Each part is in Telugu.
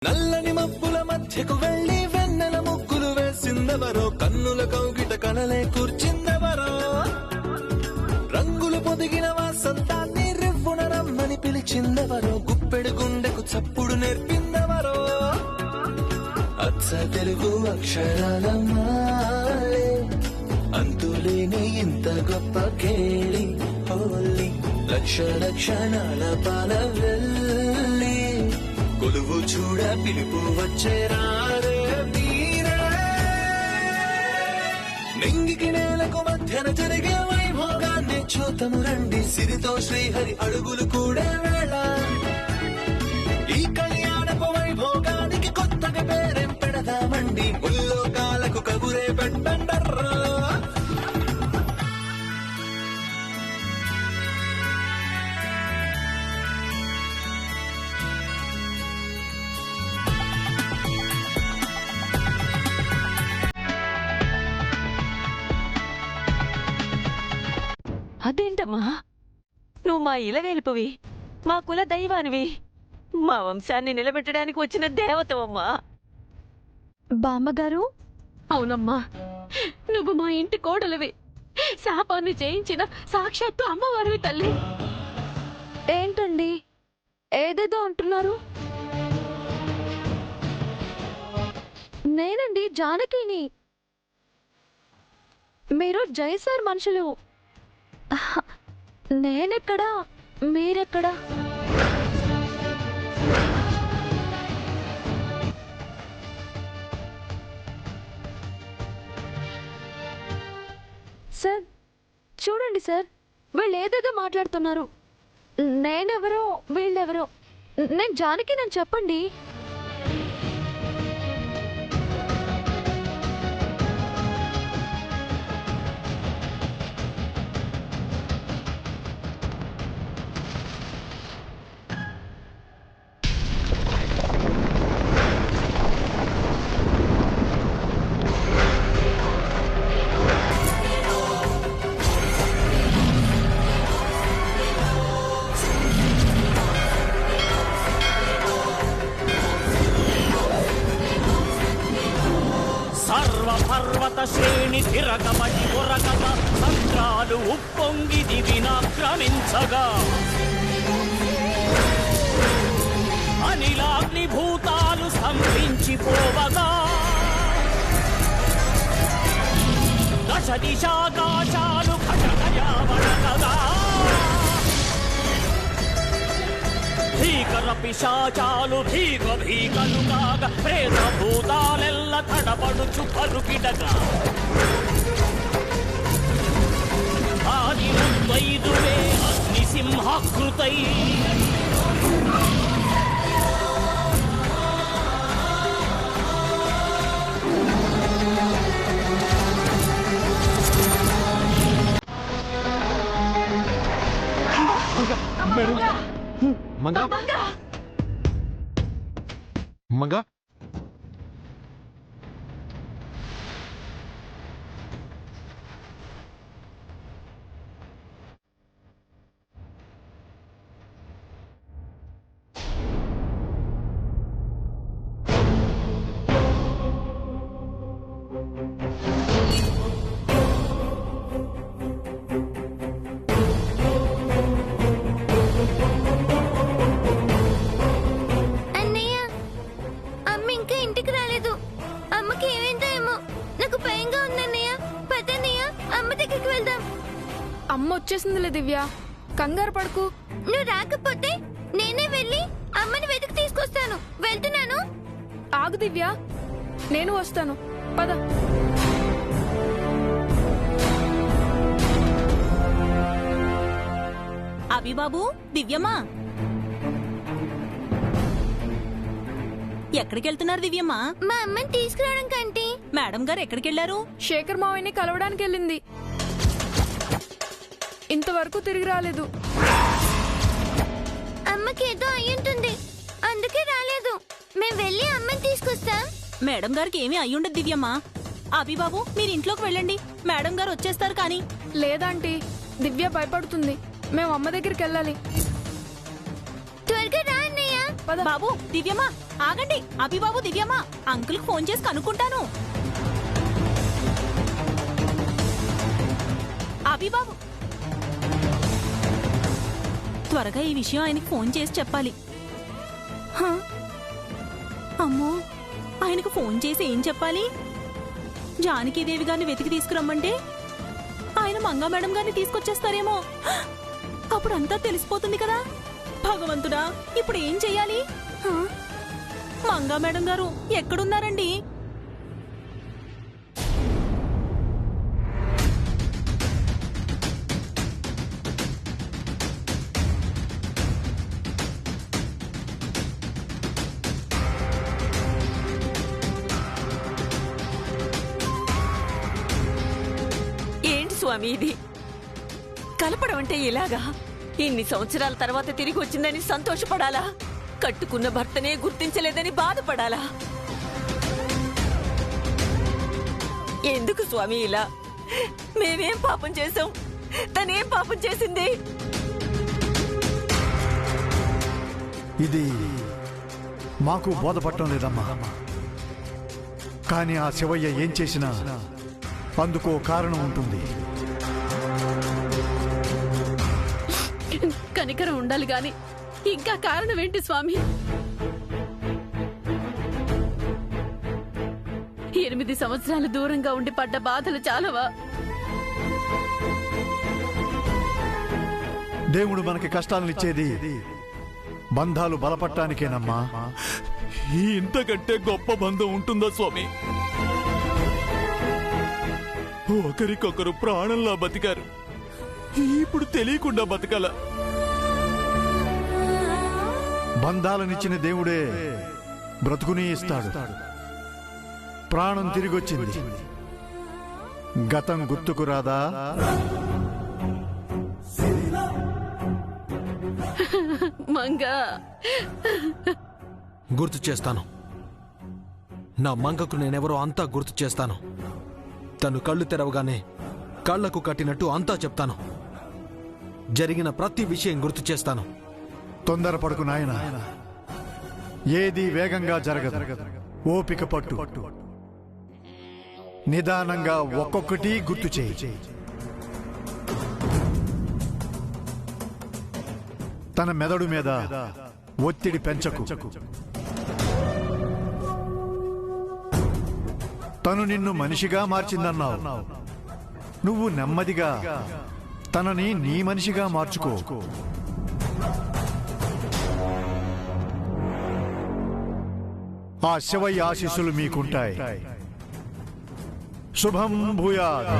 నల్లని మబ్బుల మధ్యకు వెళ్లి వెన్నెల ముగ్గులు వేసిందెవరో, కన్నుల కౌగిట కలలే కూర్చిందెవరో, రంగులు పొదిగిన వాసంతాన్ని రివ్వున రమ్మని పిలిచిందెవరో, గుప్పెడు గుండెకు చప్పుడు నేర్పిందెవరో, అచ్చ తెలుగు అక్షరాల మాలే అంతులేని ఇంత గొప్ప కేళి హోలీ, లక్ష లక్షణాల పాల వెళ్ళి కొలువు చూడ పిలుపు వచ్చేరారే మీరే, నింగికి నేలకు మధ్యన జరిగే వైభోగాన్ని చూతము రండి, సిరితో శ్రీహరి అడుగులు కూడే వేళ, ఈ కళ్యాణపు వైభోగానికి కొత్తగా పేరేం పెడదామండి, ముల్లోకాలకు కబురే పెట్టండర్రా. అదేంటమ్మా, నువ్వు మా ఇలవేలుపువి, మా కుల దైవానివి, మా వంశాన్ని నిలబెట్టడానికి వచ్చిన దేవతవమ్మా. బామ్మగారు, అవునమ్మా, నువ్వు మా ఇంటి కోడలివి, శాపాన్ని చేయించిన సాక్షాత్తు అమ్మవారివి తల్లి. ఏంటండి ఏదేదో అంటున్నారు? నేనండి జానకిని. మీరు జై సార్ మనుషులు. నేనెక్కడా, మీరెక్కడా? సార్ చూడండి సార్, వీళ్ళు ఏదేదో మాట్లాడుతున్నారు. నేనెవరో వీళ్ళెవరో, నేను జానకి నన్ను చెప్పండి. పర్వత శ్రేణి తిరగబడి ఉరగక సంద్రాలు ఉప్పొంగి దివినాక్రమించగా, అనిలాగ్ని భూతాలు స్తంభించిపోవగా, దశ దిశాకాశాలు ఖటఖజావడగా, భీకర పిశాచాలు భీక భీకలు కాగా, ప్రేత భూతాలెల్ల తడబడుచు పరుకిడగా, ఆది ముత్తైదువే అగ్ని సింహాకృతై మంగా మంగా అమ్మ వచ్చేసిందిలే దివ్య, కంగారు పడుకు. నువ్వు రాకపోతే నేనే వెళ్ళి అమ్మని వెతికి తీసుకొస్తాను. వెళ్తున్నాను. ఆగు దివ్య, నేను వస్తాను, పద. అభిబాబు, దివ్యమ్మా, ఎక్కడికి వెళ్తున్నారు దివ్యమ్మా? మా అమ్మని తీసుకురావడం కంటే. మేడం గారు ఎక్కడికి వెళ్లారు? శేఖర్ మావయ్యని కలవడానికి వెళ్ళింది, ఇంతవరకు తిరిగి రాలేదు. అమ్మకి ఏదో అయ్యుంటుంది, అందుకే రాలేదు. మేము వెళ్ళి అమ్మని తీసుకొస్తాం. మేడం గారికి ఏమీ అయ్యుండదు దివ్యమ్మా. అభిబాబు, మీరు ఇంట్లోకి వెళ్ళండి, మేడం గారు వచ్చేస్తారు. కానీ లేదంటీ, దివ్య భయపడుతుంది, మేము అమ్మ దగ్గరికి వెళ్ళాలి. త్వరగా రా అన్నయ్య. పద. బాబు దివ్యమ్మ ఆగండి. అభిబాబు దివ్యమ్మ అంకుల్ ఫోన్ చేసి కనుక్కుంటాను. అభిబాబు త్వరగా ఈ విషయం ఆయనకి ఫోన్ చేసి చెప్పాలి. హ? అమ్మో, ఆయనకు ఫోన్ చేసి ఏం చెప్పాలి? జానకీదేవి గారిని వెతికి తీసుకురమ్మంటే ఆయన మంగా మేడం గారిని తీసుకొచ్చేస్తారేమో. అప్పుడు అంతా తెలిసిపోతుంది కదా. భగవంతుడా, ఇప్పుడు ఏం చెయ్యాలి? హ? మంగా మేడం గారు ఎక్కడున్నారండి? ఏంటి స్వామి ఇది? కలపడం అంటే ఇలాగా? ఇన్ని సంవత్సరాల తర్వాత తిరిగి వచ్చిందని సంతోషపడాలా? కట్టుకున్న భర్తనే గుర్తించలేదని బాధపడాలా? ఎందుకు స్వామి ఇలా? మేమేం పాపం చేశాం? తనేం పాపం చేసింది? ఇది మాకు బోధపడటం లేదమ్మా. కానీ ఆ శివయ్య ఏం చేసినా అందుకో కారణం ఉంటుంది. కనికరం ఉండాలి గాని ఇంకా కారణం ఏంటి స్వామి? 8 సంవత్సరాలు దూరంగా ఉండి పడ్డ బాధలు చాలవా? దేవుడు మనకి కష్టాలనిచ్చేది బంధాలు బలపట్టానికేనమ్మా. ఇంతకంటే గొప్ప బంధం ఉంటుందా స్వామి? ఒకరికొకరు ప్రాణంలా బతికారు, ఇప్పుడు తెలియకుండా బతకాల. బంధాలనిచ్చిన దేవుడే బ్రతుకుని ఇస్తాడు. ప్రాణం తిరిగొచ్చింది. గతం గుర్తుకు రాదా? మంగా గుర్తు చేస్తాను. నా మంగకు నేనెవరో అంతా గుర్తు చేస్తాను. తను కళ్ళు తెరవగానే కళ్లకు కట్టినట్టు అంతా చెప్తాను. జరిగిన ప్రతి విషయం గుర్తు చేస్తాను. తొందరపడుకు నాయనా. ఏది వేగంగా జరగదు. ఓపిక పట్టు. నిదానంగా ఒక్కొక్కటి గుర్తు చేయి. తన మెదడు మీద ఒత్తిడి పెంచకు. తను నిన్ను మనిషిగా మార్చిందన్నావు. నువ్వు నెమ్మదిగా తనని నీ మనిషిగా మార్చుకో. ఆ శివయ్య ఆశీస్సులు మీకుంటాయి. శుభం భూయాత్.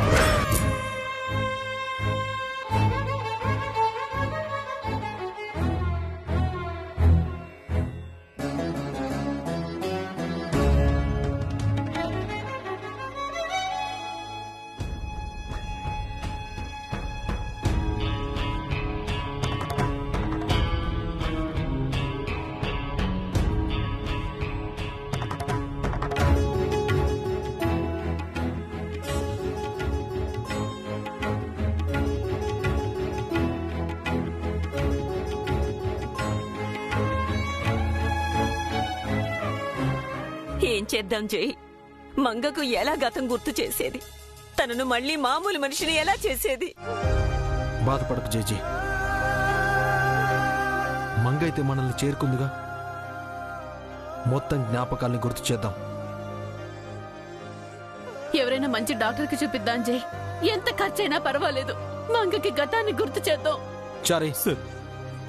ఏం చేద్దాం జై? మంగకు ఎలా గతం గుర్తు చేసేది? తనను మళ్ళీ మామూలు మనిషిని ఎలా చేసేది? బాధపడకు జేజీ. మంగైతే మనల్ని చేరుకుందిగా. మొత్తం జ్ఞాపకాల్ని గుర్తు చేద్దాం. ఎవరైనా మంచి డాక్టర్కి చూపిద్దాం జై. ఎంత ఖర్చైనా పర్వాలేదు, మంగకి గతాన్ని గుర్తు చేద్దాం. చారే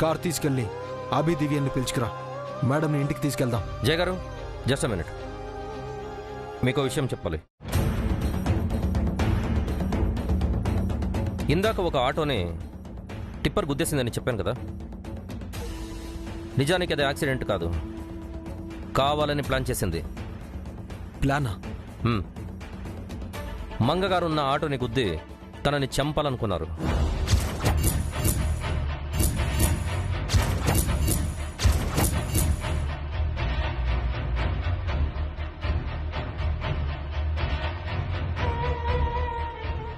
కార్ తీసుకెళ్ళి అభి దివ్యాన్ని పిలుచుకురా. మేడంని ఇంటికి తీసుకెళ్దాం. జయ గారు, జస్ట్ మినిట్, మీకు విషయం చెప్పాలి. ఇందాక ఒక ఆటోని టిప్పర్ గుద్దేసిందని చెప్పాను కదా. నిజానికి అది యాక్సిడెంట్ కాదు, కావాలని ప్లాన్ చేసింది. ప్లానా? మంగగారు ఉన్న ఆటోని గుద్ది తనని చంపాలనుకున్నారు.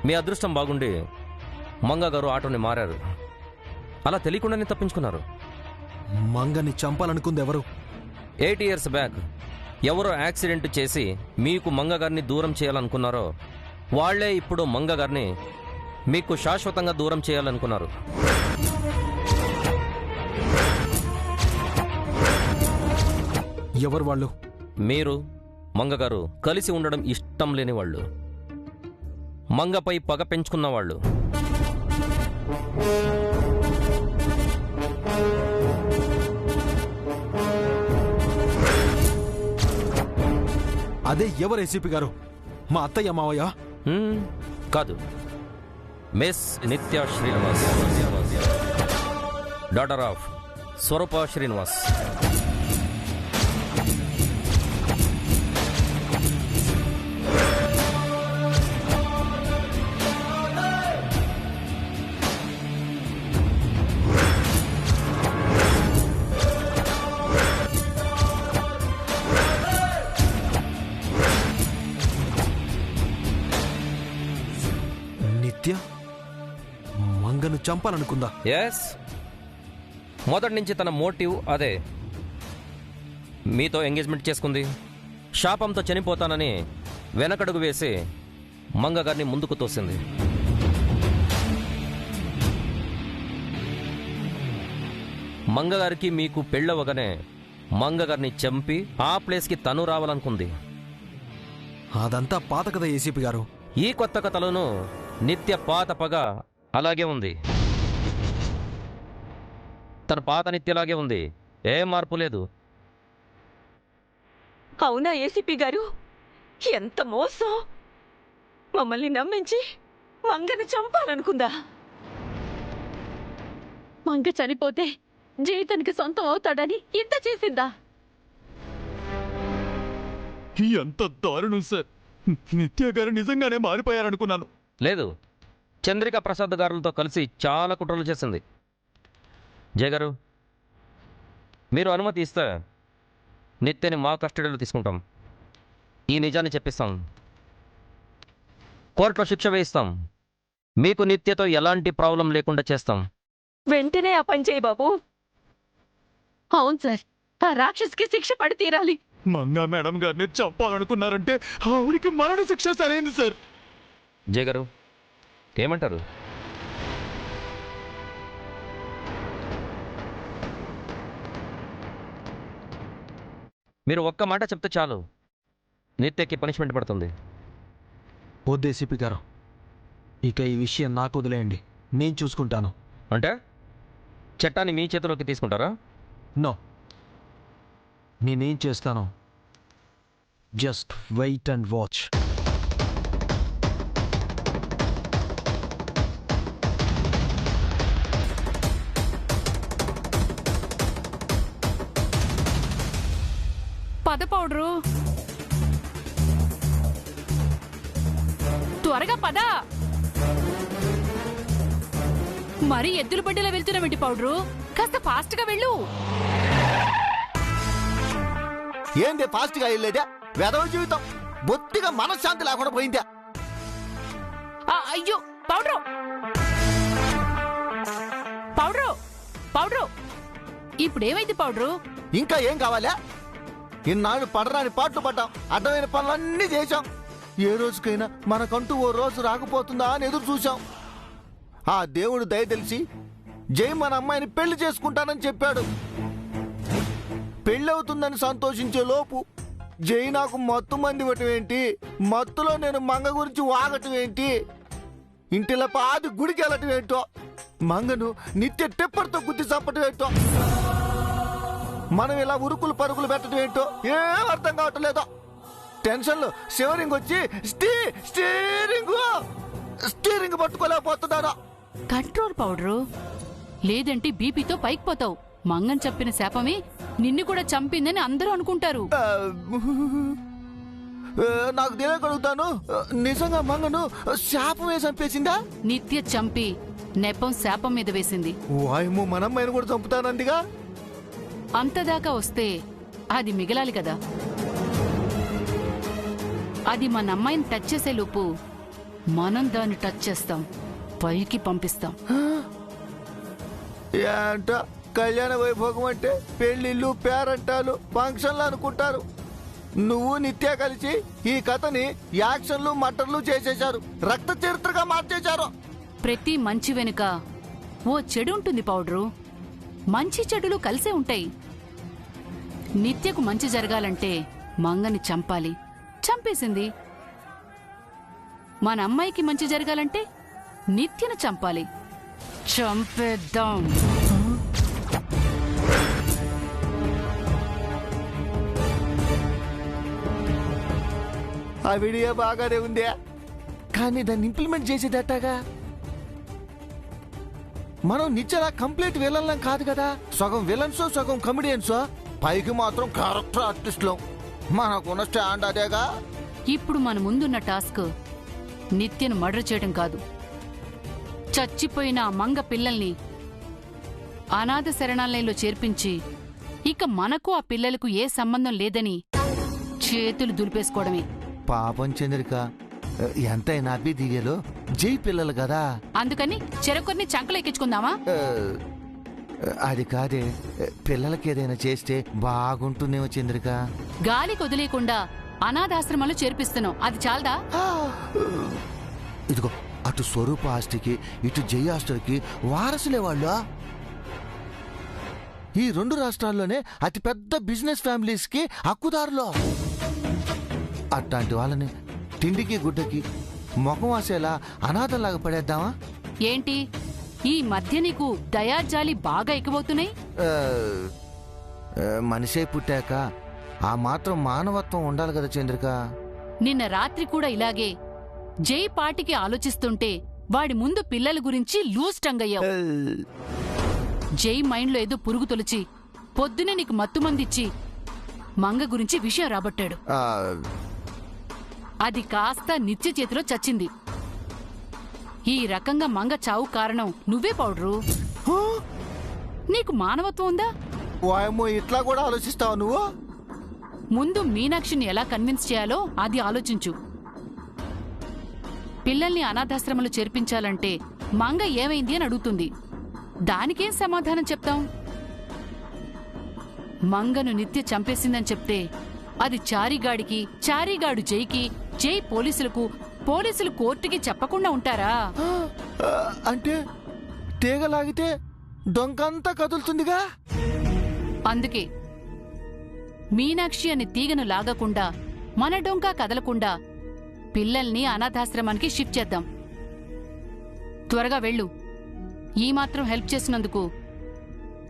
మీ అదృష్టం బాగుండి మంగగారు ఆటోని మారారు. అలా తెలియకుండానే తప్పించుకున్నారు. మంగని చంపాలనుకుంది ఎవరు? 8 years బ్యాక్ ఎవరో యాక్సిడెంట్ చేసి మీకు మంగగారిని దూరం చేయాలనుకున్నారో వాళ్లే ఇప్పుడు మంగగారిని మీకు శాశ్వతంగా దూరం చేయాలనుకున్నారు. ఎవరు వాళ్ళు? మీరు మంగగారు కలిసి ఉండడం ఇష్టం లేని వాళ్ళు, మంగపై పగ పెంచుకున్న వాళ్ళు. అదే ఎవరు ఏసీపీ గారు? మా అత్తయ్య మావయ్య? కాదు, మిస్ నిత్య శ్రీనివాస్, డాటర్ ఆఫ్ స్వరూప శ్రీనివాస్. నిత్య మంగను చంపాలనుకుందా? ఎస్, మొదటి నుంచి తన మోటివ్ అదే. మీతో ఎంగేజ్మెంట్ చేసుకుంది, శాపంతో చనిపోతానని వెనకడుగు వేసి మంగగారిని ముందుకు తోసింది. మంగగారికి మీకు పెళ్ళవగానే మంగగారిని చంపి ఆ ప్లేస్కి తను రావాలనుకుంది. అదంతా పాత కదా ఏసీపీ గారు. ఈ కొత్త కథలోనూ నిత్య పాత పగ అలాగే ఉంది. తన పాత నిత్యలాగే ఉంది, ఏ మార్పు లేదు. అవునా ఏసీపీ గారు? ఎంత మోసం! మమ్మల్ని నమ్మించి మంగను చంపాలనుకుందా? మంగ చనిపోతే జీవితానికి సొంతం అవుతాడని ఇంత చేసిందా? ఎంత దారుణం సార్! నిత్య గారు నిజంగానే మారిపోయారనుకున్నాను. లేదు, చంద్రిక ప్రసాద్ గారులతో కలిసి చాలా కుట్రలు చేసింది. జయ గారు, మీరు అనుమతి ఇస్తే నిత్యని మా కస్టడీలో తీసుకుంటాం. ఈ నిజాన్ని చెప్పిస్తాం, కోర్టులో శిక్ష వేయిస్తాం, మీకు నిత్యతో ఎలాంటి ప్రాబ్లం లేకుండా చేస్తాం. వెంటనే ఆ పని చేయి బాబు. అవును సార్, ఆ రాక్షసికి శిక్ష పడి తీరాలి. మంగా మేడం గారిని చంపాలనుకున్నారంటే ఆవిడికి మరణ శిక్ష సరైంది సార్. జయ గారు ఏమంటారు? మీరు ఒక్క మాట చెప్తే చాలు, నిత్యకి పనిష్మెంట్ పడుతుంది. వద్దు ఏసీపీ గారు, ఇక ఈ విషయం నాకు వదిలేయండి, నేను చూసుకుంటాను. అంటే చట్టాన్ని మీ చేతిలోకి తీసుకుంటారా? నో, నేనేం చేస్తాను, జస్ట్ వెయిట్ అండ్ వాచ్. పద పౌడరు, త్వరగా పద. మరి ఎద్దుల బండిలో వెళ్తున్నావేంటి పౌడరు? కాస్త ఫాస్ట్ గా వెళ్ళు. ఏంది ఫాస్ట్ గా వెళ్ళేదే? వెదవ జీవితం బొత్తిగా మనశ్శాంతి లేకుండా పోయిందే. అయ్యో పౌడరు, పౌడరు, పౌడరు, ఇప్పుడేమైంది పౌడరు? ఇంకా ఏం కావాలా? ఇన్నాళ్ళు పడరాని పాటలు పడ్డాం, అడ్డమైన పనులన్నీ చేశాం. ఏ రోజుకైనా మనకంటూ ఓ రోజు రాకపోతుందా అని ఎదురు చూశాం. ఆ దేవుడు దయ తెలిసి జై మన అమ్మాయిని పెళ్లి చేసుకుంటానని చెప్పాడు. పెళ్ళవుతుందని సంతోషించే లోపు జై నాకు మత్తు మంది ఇవ్వటం ఏంటి, మత్తులో నేను మంగ గురించి వాగటం ఏంటి, ఇంటిలో పాది గుడికి వెళ్ళటం ఏంటో, మంగను నిత్య టెప్పర్తో గుద్ది చంపటం ఏంటో, మనం ఇలా ఉరుకులు పరుగులు పెట్టడం ఏంటో ఏం అర్థం కావటం లేదో. టెన్షన్లో షివరింగ్ వచ్చి స్టీరింగ్ పట్టుకోలేకపోతున్నాను. కంట్రోల్ పౌడరు, లేదంటే బీపీతో పైకి పోతావు. మంగన్ చెప్పిన శాపమే నిన్ను కూడా చంపిందని అందరూ అనుకుంటారు. నాకు తెలియగలుగుతాను, నిజంగా మంగను శాపమే చంపేసిందా? నిత్య చంపి నెపం శాపం మీద వేసింది. వాయము మనమ్మాయిని కూడా చంపుతానందిగా. అంతదాకా వస్తే అది మిగలాలి కదా. అది మన అమ్మాయిని టచ్ చేసే లోపు మనం దాన్ని టచ్ చేస్తాం, పైకి పంపిస్తాం. ఏంట కళ్యాణ వైభోగం అంటే పెళ్లిళ్ళు పేరంటాలు ఫంక్షన్లు అనుకుంటారు. నువ్వు నిత్య కలిసి ఈ కథని యాక్షన్లు మటర్లు చేసేశారు, రక్త చరిత్రగా మార్చేశారు. ప్రతి మంచి వెనుక ఓ చెడు ఉంటుంది పౌడరు. మంచి చెడులు కలిసే ఉంటాయి. నిత్యకు మంచి జరగాలంటే మంగని చంపాలి, చంపేసింది. మన అమ్మాయికి మంచి జరగాలంటే నిత్యను చంపాలి, చంపేద్దాం. ఆ వీడియో బాగానే ఉందే, కానీ దాన్ని ఇంప్లిమెంట్ చేసేదట్టగా. మనం నిత్యలా కంప్లీట్ విలన్లం కాదు కదా, సగం విలన్స్ సగం కమెడియన్స్. పైకి మాత్రం క్యారెక్టర్ ఆర్టిస్టులు. మనకున్న స్టాండ్ అదేగా. ఇప్పుడు మన ముందున్న టాస్క్ నిత్యను మర్డర్ చేయడం కాదు, చచ్చిపోయిన ఆ మంగ పిల్లల్ని అనాథ శరణాలయంలో చేర్పించి ఇక మనకు ఆ పిల్లలకు ఏ సంబంధం లేదని చేతులు దులిపేసుకోవడమే. పాపం చంద్రిక, ఎంతైనా అభ్యర్థిలో జై పిల్లలు కదా. అందుకని చెరకొన్ని చంకలు ఎక్కించుకుందామా? అది కాదే, పిల్లలకి ఏదైనా చేస్తే బాగుంటుందేమో చంద్రిక. గాలి కొదిలేకుండా అనాథాశ్రమంలో చేర్పిస్తున్నావు, అది చాలదా? ఇదిగో, అటు స్వరూప ఆస్తికి ఇటు జై ఆస్తికి వారసులే వాళ్ళు. ఈ 2 రాష్ట్రాల్లోనే అతిపెద్ద బిజినెస్ ఫ్యామిలీస్ కి హక్కుదారులు. అట్లాంటి వాళ్ళని తిండికి గుడ్డకి ముఖం వాసేలా అనాథంలాగా పడేద్దామా? ఏంటి ఈ మధ్య నీకు దయాజాలి బాగా ఎక్కువవుతున్నాయి? మనిషే పుట్టాక ఆ మాత్రం మానవత్వం ఉండాలి కదా చంద్రిక. నిన్న రాత్రి కూడా ఇలాగే జై పాటికి ఆలోచిస్తుంటే వాడి ముందు పిల్లల గురించి లూజ్ టంగ్ అయ్యావు. జై మైండ్లో ఏదో పురుగు తొలిచి పొద్దునే నీకు మత్తుమందిచ్చి మంగ గురించి విషయం రాబట్టాడు. అది కాస్త నిత్య చేతిలో చచ్చింది. ఈ రకంగా మంగ చావు కారణం నువ్వే పౌడరు. నీకు మానవత్వం ఉందా? వాయమ్మో, ఇట్లా కూడా ఆలోచిస్తావు నువ్వు? ముందు మీనాక్షిని ఎలా కన్విన్స్ చేయాలో అది ఆలోచించు. పిల్లల్ని అనాథాశ్రమంలో చేర్పించాలంటే మంగ ఏమైంది అని అడుగుతుంది. దానికేం సమాధానం చెప్తాం? మంగను నిత్య చంపేసిందని చెప్తే అది చారిగాడికి, చారిగాడు జైకి, జై పోలీసులకు, పోలీసులు కోర్టుకి చెప్పకుండా ఉంటారా? అంటే తీగలాగితే దొంకంతా కదులుతుందిగా. అందుకే మీనాక్షి అని తీగను లాగకుండా, మన డొంక కదలకుండా పిల్లల్ని అనాథాశ్రమానికి షిఫ్ట్ చేద్దాం. త్వరగా వెళ్ళు. ఈ మాత్రం హెల్ప్ చేసినందుకు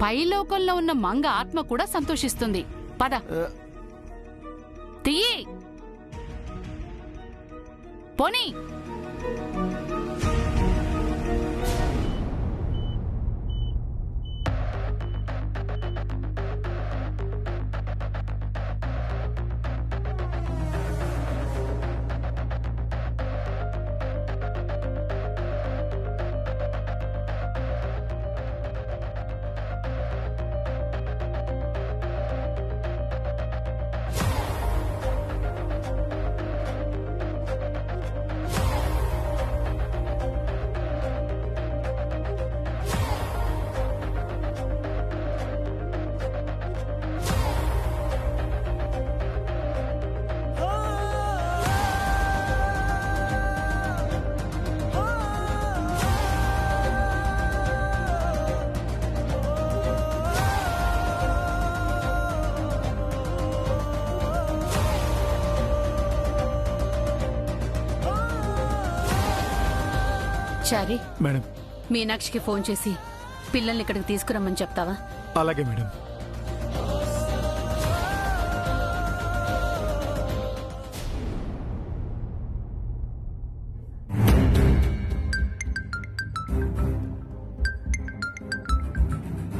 పైలోకంలో ఉన్న మంగ ఆత్మ కూడా సంతోషిస్తుంది. పద తీయి, పోనీ. చారి, మేడం. మీనాక్షికి ఫోన్ చేసి పిల్లల్ని ఇక్కడికి తీసుకురమ్మని చెప్తావా? అలాగే మేడం.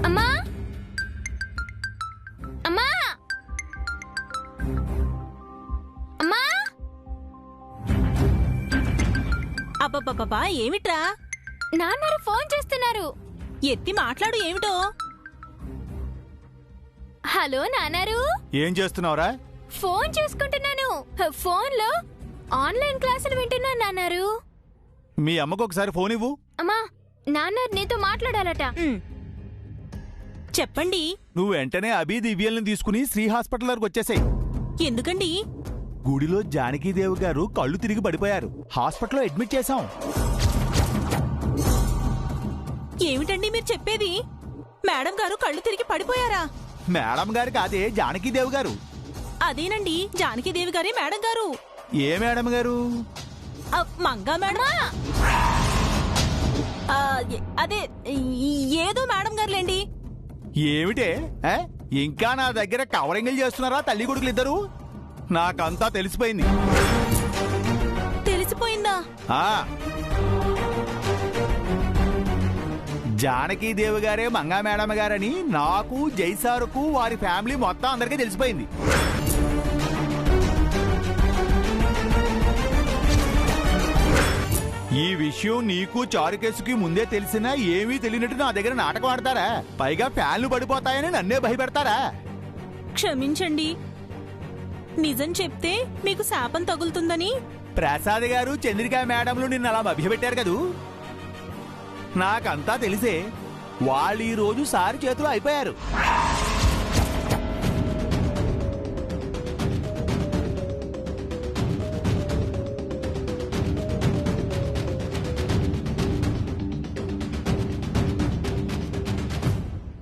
అమ్మా, అమ్మా, అమ్మా. అబ్బబ్బబ్బా, ఏమిట్రా? నాన్నారు ఫోన్ చేస్తున్నారు. ఎత్తి మాట్లాడు. ఏమిటో? హలో నాన్నారు. ఏం చేస్తున్నావురా? ఫోన్ చేసుకుంటున్నాను. ఫోన్లో ఆన్లైన్ క్లాసులు వింటున్నాను నాన్నారు. మీ అమ్మకు ఒకసారి ఫోన్ ఇవ్వు. అమ్మా, నాన్నారు నీతో మాట్లాడాలట. చెప్పండి. నువ్వు వెంటనే అభి దివ్యల్ని తీసుకుని శ్రీ హాస్పిటల్ వరకు వచ్చేసాయి. ఎందుకండి? గుడిలో జానకీదేవి గారు కళ్ళు తిరిగి పడిపోయారు. హాస్పిటల్లో అడ్మిట్ చేశాం. ఏమిటండి మీరు చెప్పేది? మేడం గారు కళ్ళు తిరిగి పడిపోయారా? మేడం గారు కాదే, జానకీదేవి గారు. అదేనండి, జానకీదేవి గారే మేడం గారు. ఏ మేడం గారు? మంగా మేడం. అదే ఏదో మేడం గారులేండి. ఏమిటే ఇంకా నా దగ్గర కవరింగ్లు చేస్తున్నారా తల్లి కొడుకులు ఇద్దరు? నాకంతా తెలిసిపోయింది. తెలిసిపోయిందా? జానకీదేవి గారే మంగా మేడం గారని నాకు, జైసారుకు, వారి ఫ్యామిలీ మొత్తం అందరికీ తెలిసిపోయింది. ఈ విషయం నీకు చారుకేసుకి ముందే తెలిసినా ఏమీ తెలియనట్టు నా దగ్గర నాటకం ఆడతారా? పైగా ఫ్యాన్లు పడిపోతాయని నన్నే భయపెడతారా? క్షమించండి, నిజం చెప్తే మీకు శాపం తగులుతుందని. ప్రసాద్ గారు, చంద్రికా మేడంలు నిన్ను అలా మభ్యపెట్టారు కదూ. నాకంతా తెలిసే వాళ్ళు ఈ రోజు సారి చేతిలో అయిపోయారు.